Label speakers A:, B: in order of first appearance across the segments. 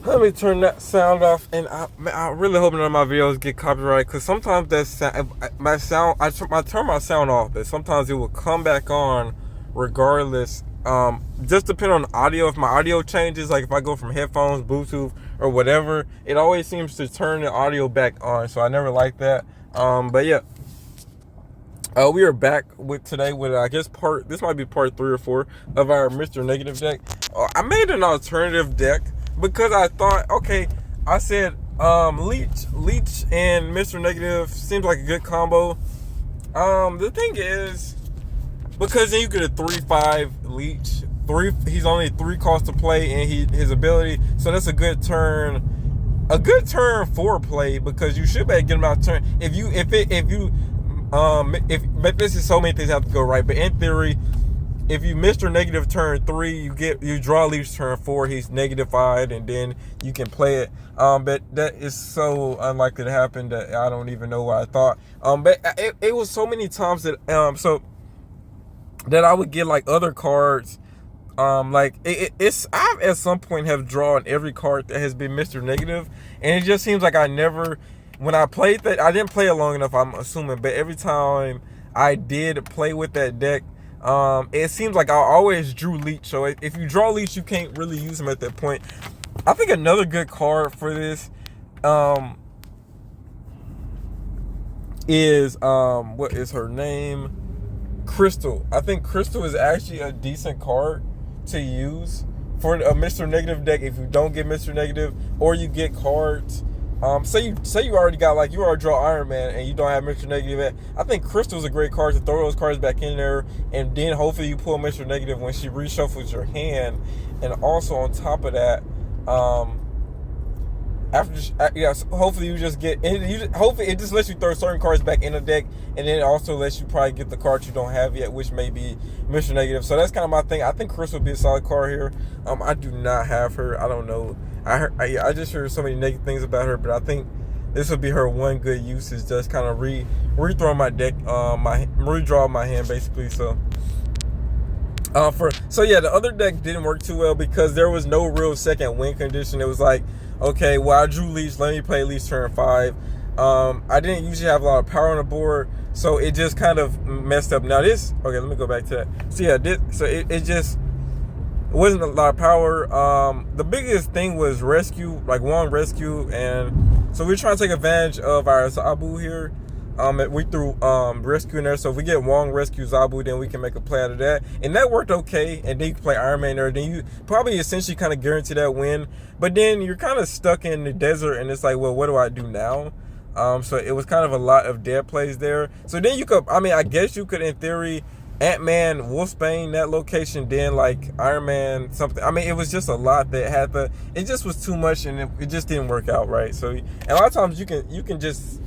A: Let me turn that sound off, and I really hope none of my videos get copyrighted, because sometimes that sound, my sound, I turn my sound off, but sometimes it will come back on regardless. Just depending on the audio. If my audio changes, like if I go from headphones, Bluetooth, or whatever, it always seems to turn the audio back on. So I never like that. But yeah. We are back today with, I guess, this might be part 3 or 4 of our Mr. Negative deck. I made an alternative deck because I thought, okay, I said Leech and Mr. Negative seems like a good combo. The thing is, because then you get a 3/5 Leech. He's only 3 cost to play, and his ability, so that's a good turn. A good turn for play, because you should be able to get him out of turn. If this is so many things have to go right, but in theory, if you Mr. Negative turn 3, you draw Leech turn 4, he's negatified, and then you can play it. But that is so unlikely to happen that I don't even know what I thought. But it was so many times that that I would get like other cards. Like I at some point have drawn every card that has been Mr. Negative, and it just seems like I never. When I played that, I didn't play it long enough, I'm assuming, but every time I did play with that deck, it seems like I always drew Leech. So if you draw Leech, you can't really use him at that point. I think another good card for this is what is her name? Crystal. I think Crystal is actually a decent card to use for a Mr. Negative deck if you don't get Mr. Negative, or you get cards. Say you already got, like, you already draw Iron Man and you don't have Mr. Negative. I think Crystal's a great card to throw those cards back in there, and then hopefully you pull Mr. Negative when she reshuffles your hand. And also on top of that, hopefully you just get, hopefully it just lets you throw certain cards back in the deck, and then it also lets you probably get the cards you don't have yet, which may be Mr. Negative. So that's kind of my thing. I think Crystal would be a solid card here. I do not have her. I don't know. I just heard so many negative things about her, but I think this would be her one good use, is just kind of rethrow my deck, redraw my hand basically. So yeah, the other deck didn't work too well because there was no real second win condition. It was like, okay, well, I drew Leech, let me play Leech turn 5. I didn't usually have a lot of power on the board, so it just kind of messed up. Now this, okay, let me go back to that. So yeah, it just wasn't a lot of power. The biggest thing was rescue, like Wong rescue, and so we're trying to take advantage of our Zabu here. We threw rescue in there, so if we get Wong rescue Zabu, then we can make a play out of that, and that worked okay. And then you can play Iron Man there, then you probably essentially kind of guarantee that win. But then you're kind of stuck in the desert, and it's like, well, what do I do now? So it was kind of a lot of dead plays there. So then you could, I guess you could, in theory, Ant-Man, Wolfsbane, that location, then like Iron Man, something. It was just a lot that it just was too much, and it just didn't work out right. So, and a lot of times you can just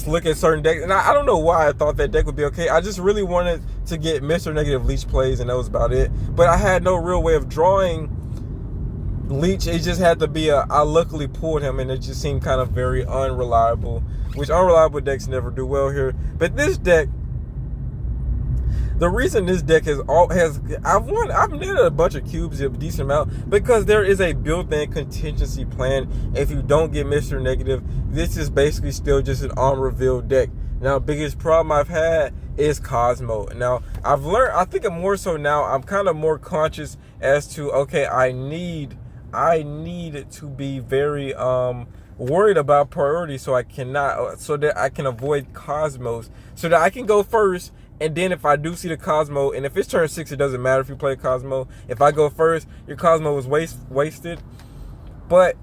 A: look at certain decks, and I don't know why I thought that deck would be okay. I just really wanted to get Mr. Negative Leech plays, and that was about it. But I had no real way of drawing Leech. It just had to be I luckily pulled him, and it just seemed kind of very unreliable, which unreliable decks never do well here. But this deck, the reason this deck I've netted a bunch of cubes, a decent amount, because there is a built-in contingency plan. If you don't get Mr. Negative, this is basically still just an on-reveal deck. Now, biggest problem I've had is Cosmo. Now, I've learned, I think more so now, I'm kind of more conscious as to, okay, I need to be very worried about priority, so that I can avoid Cosmos, so that I can go first. And then if I do see the Cosmo, and if it's turn 6, it doesn't matter if you play Cosmo. If I go first, your Cosmo was wasted. But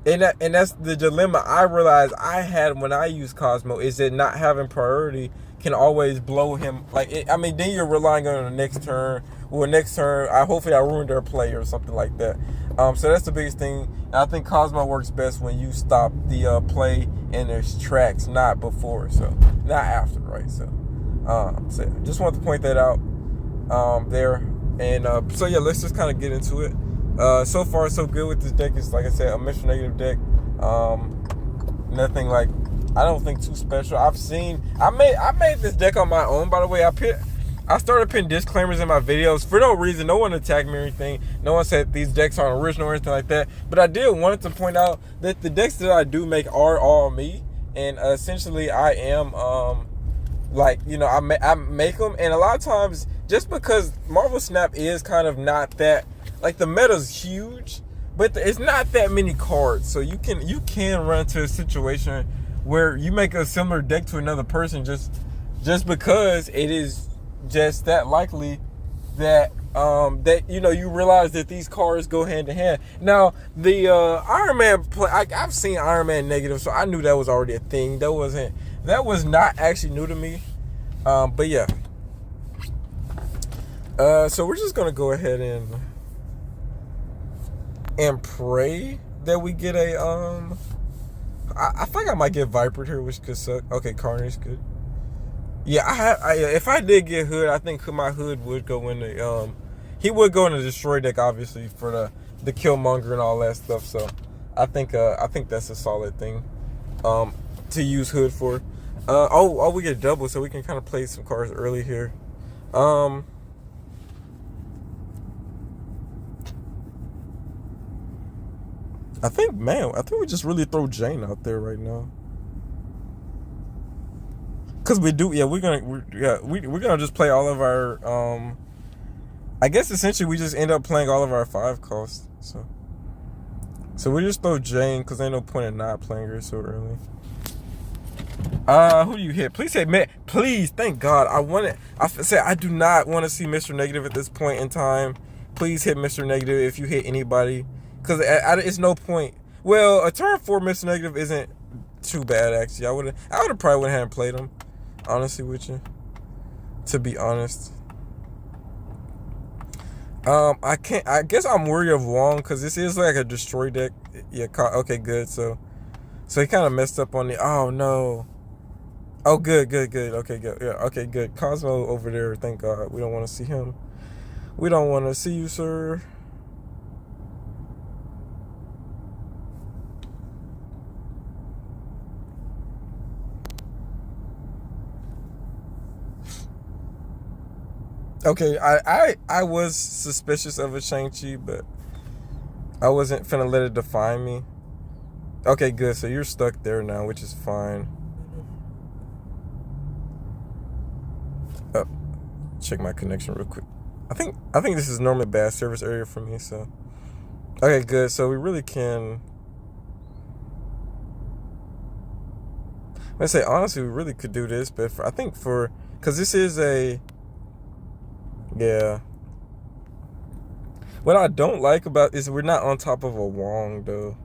A: and that's the dilemma I realized I had when I use Cosmo, is that not having priority can always blow him. Then you're relying on the next turn. Well, next turn, hopefully I ruined their play or something like that. So that's the biggest thing. And I think Cosmo works best when you stop the play in its tracks, not before, so not after, right? So just wanted to point that out there. And so yeah, let's just kind of get into it. So far so good with this deck. It's, like I said, a Mr. Negative deck. Nothing like, I don't think too special. I made this deck on my own, by the way. I started putting disclaimers in my videos for no reason. No one attacked me or anything. No one said these decks aren't original or anything like that. But I did wanted to point out that the decks that I do make are all me, and essentially I am like, you know, I make them, and a lot of times just because Marvel Snap is kind of not that, like, the meta's huge, but it's not that many cards, so you can run into a situation where you make a similar deck to another person just because it is just that likely that that, you know, you realize that these cards go hand in hand. Now the Iron Man play, I've seen Iron Man negative, so I knew that was already a thing. That was not actually new to me. But yeah. So we're just gonna go ahead and pray that we get a I think I might get Viper here, which could suck. Okay, Carnage good. Yeah, if I did get Hood, I think my Hood would go in the he would go in the Destroy deck, obviously, for the Killmonger and all that stuff. So I think that's a solid thing to use Hood for. We get double, so we can kind of play some cards early here. I think we just really throw Jane out there right now. Cause we do, yeah. We're gonna just play all of our. I guess essentially we just end up playing all of our 5 costs. So we just throw Jane, cause ain't no point in not playing her so early. Who do you hit? Please say Matt. Please, thank God. I do not want to see Mr. Negative at this point in time. Please hit Mr. Negative if you hit anybody, cause it's no point. Well, a turn 4 Mr. Negative isn't too bad actually. I would have probably went ahead and played him. Honestly with you, to be honest. I guess I'm worried of Wong, because this is like a Destroy deck. Yeah, okay, good. So he kind of messed up on the. Oh no. Oh, good. Okay, good. Yeah, okay, good. Cosmo over there. Thank God. We don't want to see him. We don't want to see you, sir. Okay, I was suspicious of a Shang-Chi, but I wasn't finna let it define me. Okay, good. So you're stuck there now, which is fine. Check my connection real quick. I think this is normally a bad service area for me, so. Okay, good. So we really can. I'm gonna say, honestly, we really could do this, but because this is a. Yeah. What I don't like about is we're not on top of a Wong though.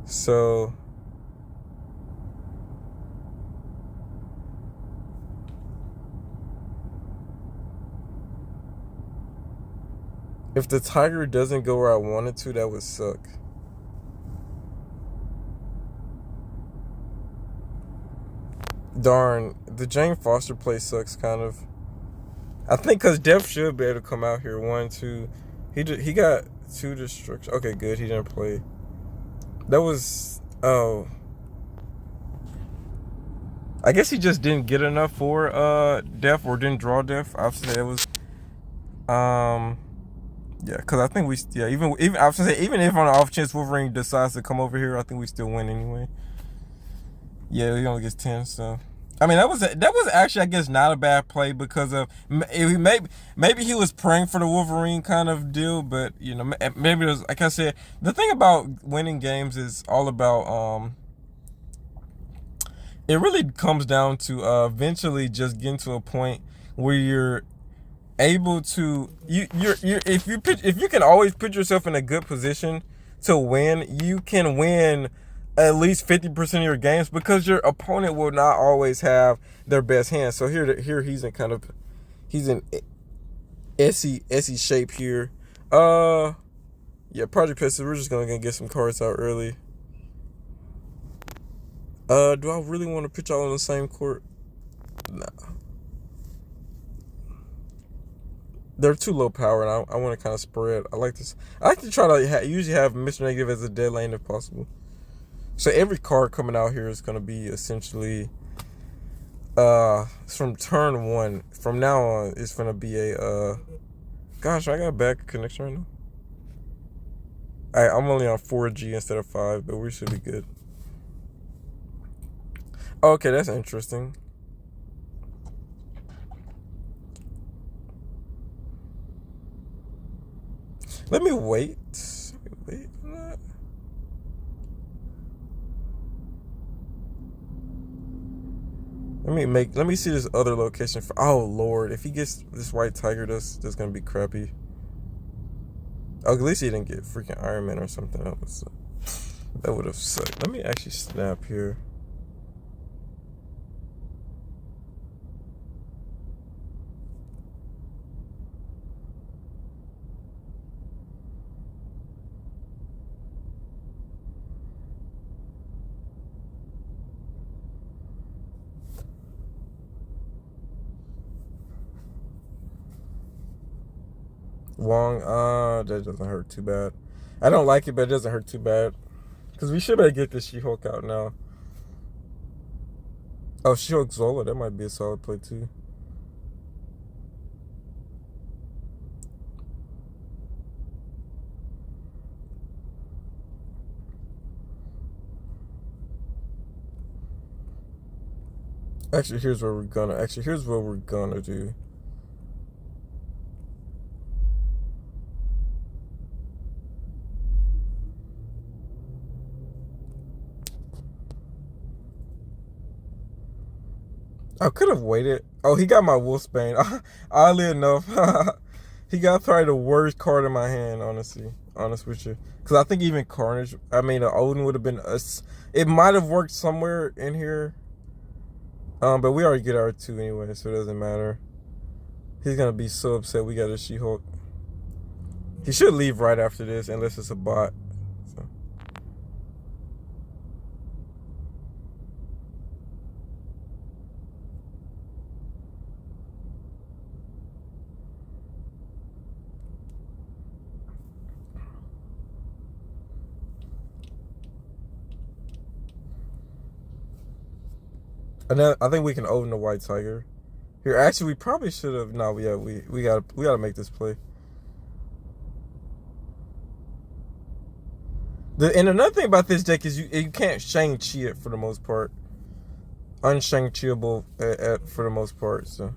A: So if the Tiger doesn't go where I want it to, that would suck. Darn, the Jane Foster play sucks kind of. I think because Def should be able to come out here. 1, 2. He got 2 destruction. Okay, good. He didn't play. That was. Oh. I guess he just didn't get enough for Def, or didn't draw Def. I was say it was. Yeah, because I think even I was gonna say, even if on the off chance Wolverine decides to come over here, I think we still win anyway. Yeah, he only gets 10, so. I mean, that was actually, I guess, not a bad play, because of maybe he was praying for the Wolverine kind of deal, but you know, maybe it was, like I said, the thing about winning games is all about it really comes down to eventually just getting to a point where you're able to if you can always put yourself in a good position to win, you can win at least 50% of your games, because your opponent will not always have their best hand. So here he's in SE shape here. Yeah, Project Pest, we're just gonna get some cards out early. Do I really want to put y'all on the same court? Nah. They're too low power, and I want to kind of spread. I like to try to usually have Mr. Negative as a dead lane if possible. So every card coming out here is going to be essentially It's from turn 1. From now on, it's gonna be a gosh, I got a bad connection right now. I'm only on 4G instead of 5, but we should be good. Okay, that's interesting. Let me wait. Wait on that. Let me see this other location for. Oh Lord, if he gets this white tiger, that's gonna be crappy. Oh, at least he didn't get freaking Iron Man or something else. That would have sucked. Let me actually snap here. Wong, that doesn't hurt too bad. I don't like it, but it doesn't hurt too bad. Because we should better get this She-Hulk out now. Oh, She-Hulk Zola, that might be a solid play too. Actually, here's what we're gonna do. I could have waited. Oh, he got my Wolfsbane. Oddly enough, he got probably the worst card in my hand, honest with you. Because I think even Carnage, Odin would have been us. It might have worked somewhere in here. But we already get our 2 anyway, so it doesn't matter. He's gonna be so upset we got a She-Hulk. He should leave right after this, unless it's a bot. So. And then I think we can open the white tiger. Here, actually, we probably should have. No, we gotta make this play. And another thing about this deck is you can't Shang-Chi it for the most part. Unshang-Chiable for the most part. So.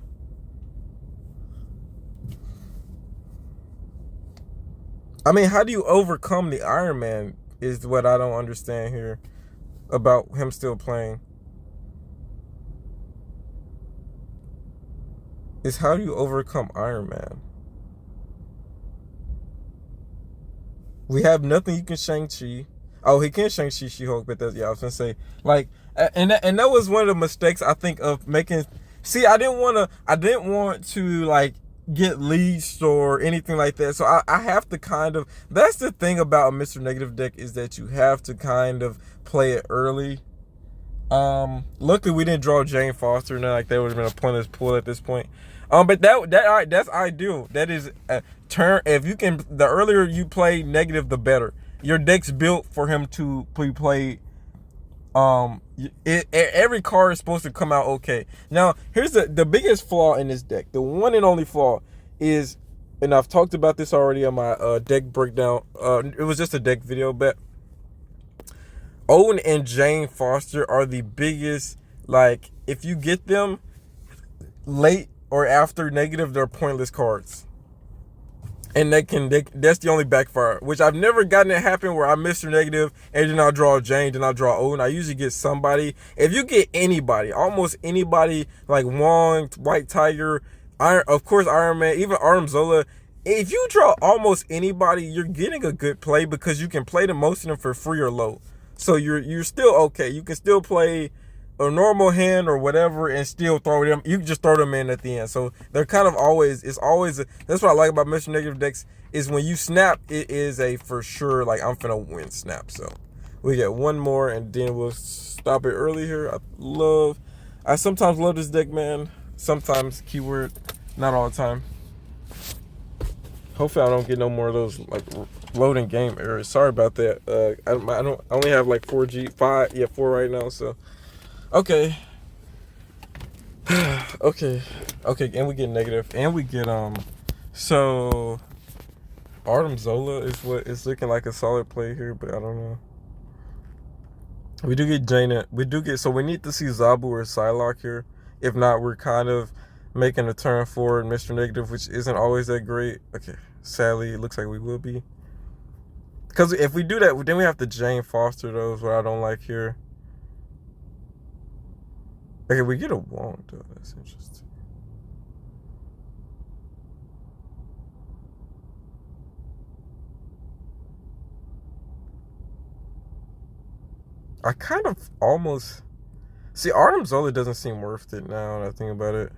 A: I mean, how do you overcome the Iron Man is what I don't understand here about him still playing. Is how do you overcome Iron Man? We have nothing you can Shang-Chi. Oh, he can Shang-Chi She-Hulk, but that's, yeah, I was gonna say, like, and that was one of the mistakes I think of making. See, I didn't want to like get leased or anything like that. So I have to kind of, that's the thing about a Mr. Negative deck, is that you have to kind of play it early. Luckily we didn't draw Jane Foster, and like that would have been a pointless pull at this point. But that's ideal. That is a turn. If you can, the earlier you play Negative, the better. Your deck's built for him to be played. Every card is supposed to come out okay. Now, here's the biggest flaw in this deck. The one and only flaw is, and I've talked about this already on my deck breakdown. It was just a deck video, but Owen and Jane Foster are the biggest. Like, if you get them late or after Negative, they're pointless cards. And that's the only backfire, which I've never gotten it happen where I Mr. Negative and then I'll draw Jane, then I'll draw Owen. I usually get somebody. If you get anybody, almost anybody, like Wong, White Tiger, of course Iron Man, even Artem Zola, if you draw almost anybody, you're getting a good play because you can play the most of them for free or low. So you're still okay. You can still play a normal hand or whatever and still throw them. You can just throw them in at the end. So they're kind of always, that's what I like about Mr. Negative decks, is when you snap, it is a for sure, like, I'm finna win snap. So we get one more and then we'll stop it early here. I sometimes love this deck, man. Sometimes, keyword, not all the time. Hopefully I don't get no more of those like loading game errors. Sorry about that. I only have like 4 right now, so okay. Okay. Okay, and we get negative. And we get so Artem Zola is what is looking like a solid play here, but I don't know. We do get Jaina. We do get, so we need to see Zabu or Psylocke here. If not, we're kind of making a turn forward, Mr. Negative, which isn't always that great. Okay, sadly, it looks like we will be. Because if we do that, then we have to Jane Foster those, what I don't like here. Okay, we get a Wong, though. That's interesting. I kind of almost... See, Artem Zola doesn't seem worth it now that I think about it.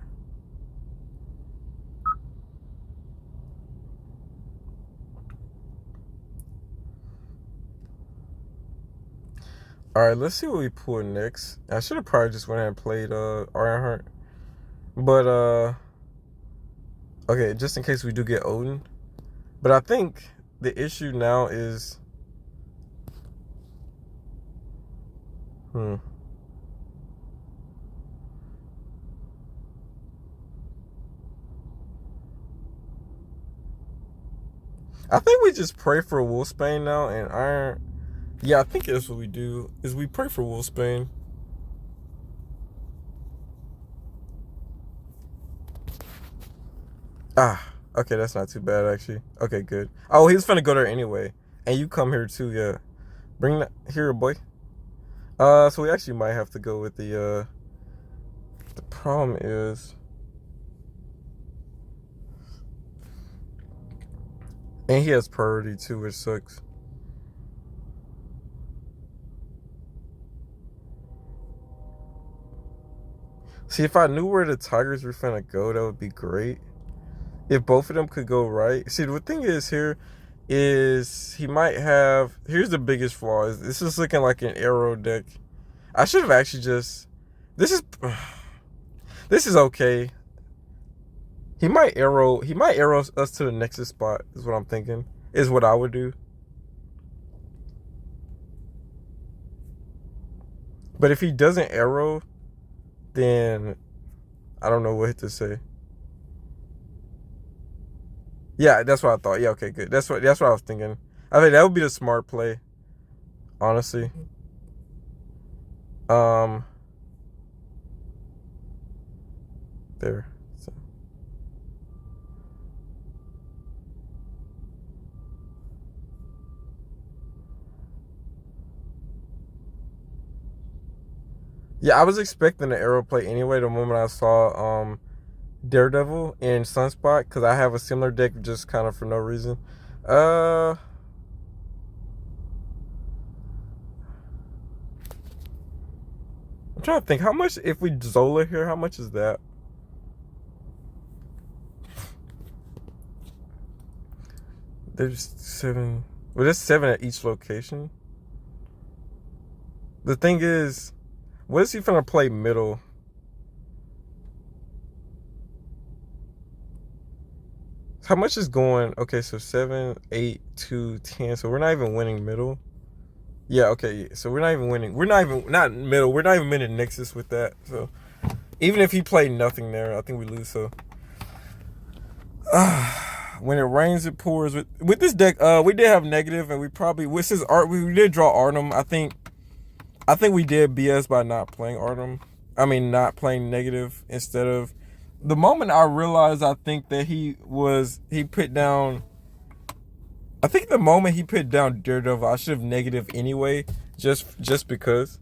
A: Alright, let's see what we pull next. I should have probably just went ahead and played Ironheart. But okay, just in case we do get Odin. But I think the issue now is I think we just pray for Wolfsbane now and Iron. Yeah, I think that's what we do, is we pray for Wolfsbane. Ah, okay, that's not too bad, actually. Okay, good. Oh, he was finna go there anyway. And you come here, too, yeah. Bring that here, boy. So we actually might have to go with the problem is... And he has priority, too, which sucks. See, if I knew where the Tigers were finna go, that would be great. If both of them could go right. See, the thing is here is he might have... Here's the biggest flaw. Is this is looking like an arrow deck. I should have actually just... This is okay. He might arrow us to the Nexus spot, is what I'm thinking. Is what I would do. But if he doesn't arrow, then I don't know what to say. Yeah, that's what I thought. Yeah, okay, good. That's what I was thinking. I think that would be the smart play, honestly. There. So. Yeah, I was expecting an arrow play anyway the moment I saw Daredevil and Sunspot, because I have a similar deck just kind of for no reason. I'm trying to think how much, if we Zola here, how much is that? There's 7. Well, there's 7 at each location. The thing is, what is he finna play middle? How much is going? Okay, so 7, 8, 2, 10. So we're not even winning middle. Yeah, okay. So we're not even winning. Not middle. We're not even winning Nexus with that. So even if he played nothing there, I think we lose. So when it rains, it pours. With this deck, we did have negative, and we probably with his art, we did draw Artem. I think we did BS by not playing Artem. I mean, not playing negative instead of. The moment I realized, I think that he put down. I think the moment he put down Daredevil, I should have negative anyway, just because.